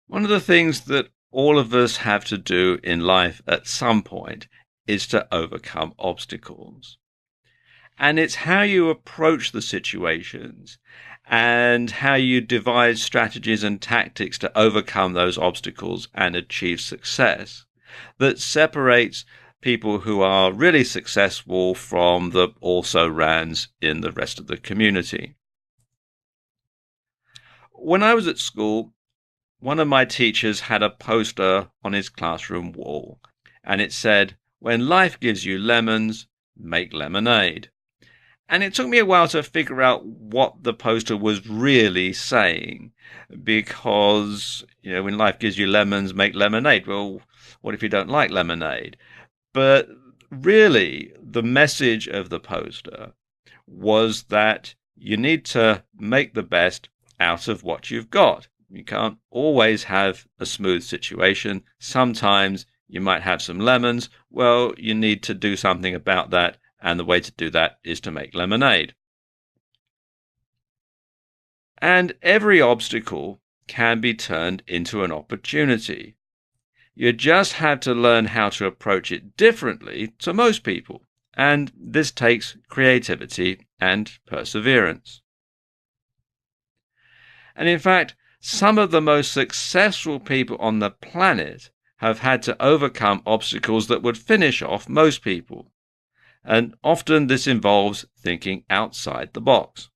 One of the things that all of us have to do in life at some point is to overcome obstacles. And it's how you approach the situations and how you devise strategies and tactics to overcome those obstacles and achieve success that separates people who are really successful from the also-rans in the rest of the community. When I was at school, one of my teachers had a poster on his classroom wall, and it said, "When life gives you lemons, make lemonade." And it took me a while to figure out what the poster was really saying, because, when life gives you lemons, make lemonade. Well, what if you don't like lemonade? But really, the message of the poster was that you need to make the best out of what you've got. You can't always have a smooth situation. Sometimes you might have some lemons. Well, you need to do something about that, and the way to do that is to make lemonade. And every obstacle can be turned into an opportunity. You just have to learn how to approach it differently to most people, and this takes creativity and perseverance. And in fact, some of the most successful people on the planet have had to overcome obstacles that would finish off most people. And often this involves thinking outside the box.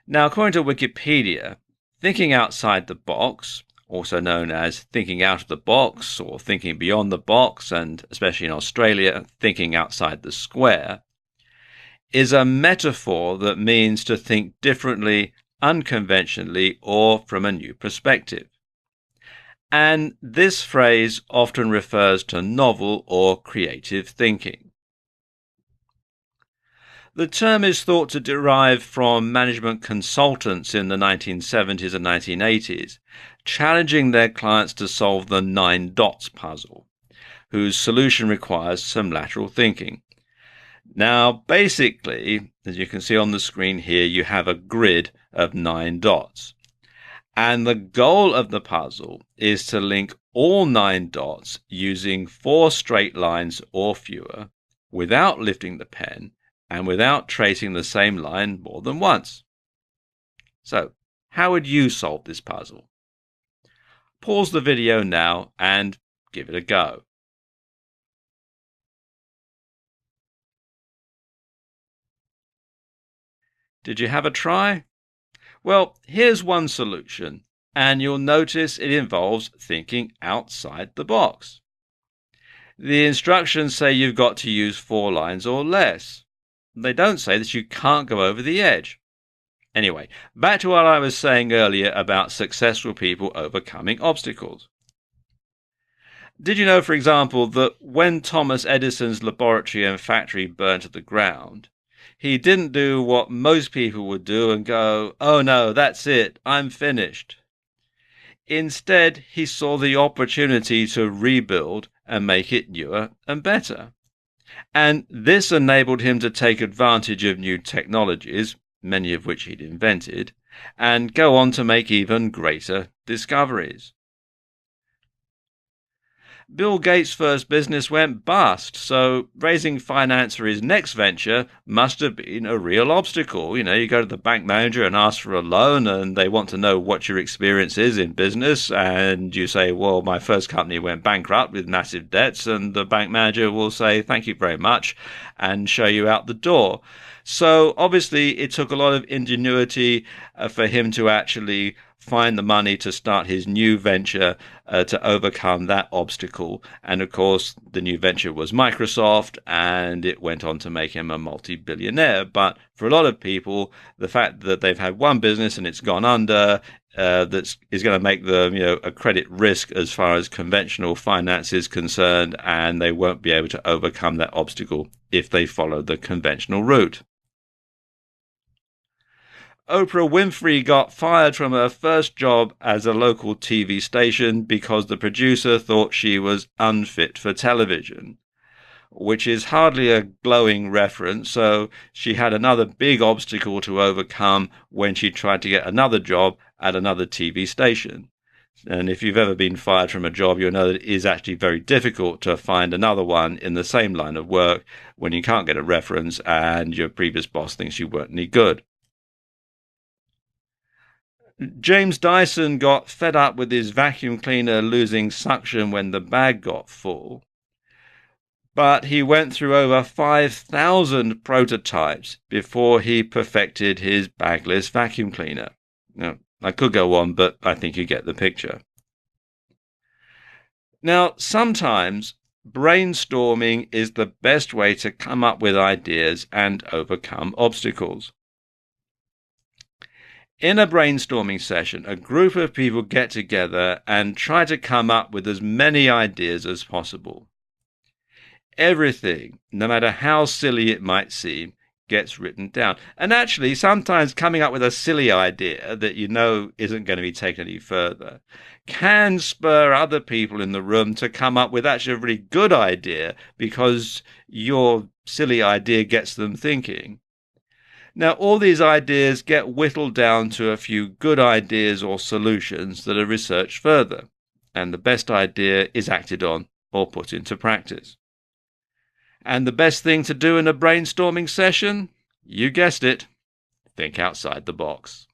Now, according to Wikipedia, thinking outside the box, also known as thinking out of the box or thinking beyond the box, and especially in Australia, thinking outside the square, is a metaphor that means to think differently, unconventionally, or from a new perspective. And this phrase often refers to novel or creative thinking. The term is thought to derive from management consultants in the 1970s and 1980s, challenging their clients to solve the 9 dots puzzle, whose solution requires some lateral thinking. Now, basically, as you can see on the screen here, you have a grid of 9 dots. And the goal of the puzzle is to link all 9 dots using 4 straight lines or fewer, without lifting the pen, and without tracing the same line more than once. So, how would you solve this puzzle? Pause the video now and give it a go. Did you have a try? Well, here's one solution, and you'll notice it involves thinking outside the box. The instructions say you've got to use 4 lines or less. They don't say that you can't go over the edge. Anyway, back to what I was saying earlier about successful people overcoming obstacles. Did you know, for example, that when Thomas Edison's laboratory and factory burned to the ground, he didn't do what most people would do and go, "Oh no, that's it, I'm finished." Instead, he saw the opportunity to rebuild and make it newer and better. And this enabled him to take advantage of new technologies, many of which he'd invented, and go on to make even greater discoveries. Bill Gates' first business went bust, so raising finance for his next venture must have been a real obstacle. You go to the bank manager and ask for a loan, and they want to know what your experience is in business, and you say, "Well, my first company went bankrupt with massive debts," and the bank manager will say, "Thank you very much," and show you out the door. So obviously it took a lot of ingenuity for him to actually find the money to start his new venture, to overcome that obstacle. And of course, the new venture was Microsoft, and it went on to make him a multi-billionaire. But for a lot of people, the fact that they've had one business and it's gone under, that is going to make them, a credit risk as far as conventional finance is concerned, and they won't be able to overcome that obstacle if they follow the conventional route. Oprah Winfrey got fired from her first job as a local TV station because the producer thought she was unfit for television, which is hardly a glowing reference, so she had another big obstacle to overcome when she tried to get another job at another TV station. And if you've ever been fired from a job, you'll know that it is actually very difficult to find another one in the same line of work when you can't get a reference and your previous boss thinks you weren't any good. James Dyson got fed up with his vacuum cleaner losing suction when the bag got full, but he went through over 5,000 prototypes before he perfected his bagless vacuum cleaner. Now, I could go on, but I think you get the picture. Now, sometimes brainstorming is the best way to come up with ideas and overcome obstacles. In a brainstorming session, a group of people get together and try to come up with as many ideas as possible. Everything, no matter how silly it might seem, gets written down. And actually, sometimes coming up with a silly idea that you know isn't going to be taken any further can spur other people in the room to come up with actually a really good idea because your silly idea gets them thinking. Now, all these ideas get whittled down to a few good ideas or solutions that are researched further, and the best idea is acted on or put into practice. And the best thing to do in a brainstorming session? You guessed it, think outside the box.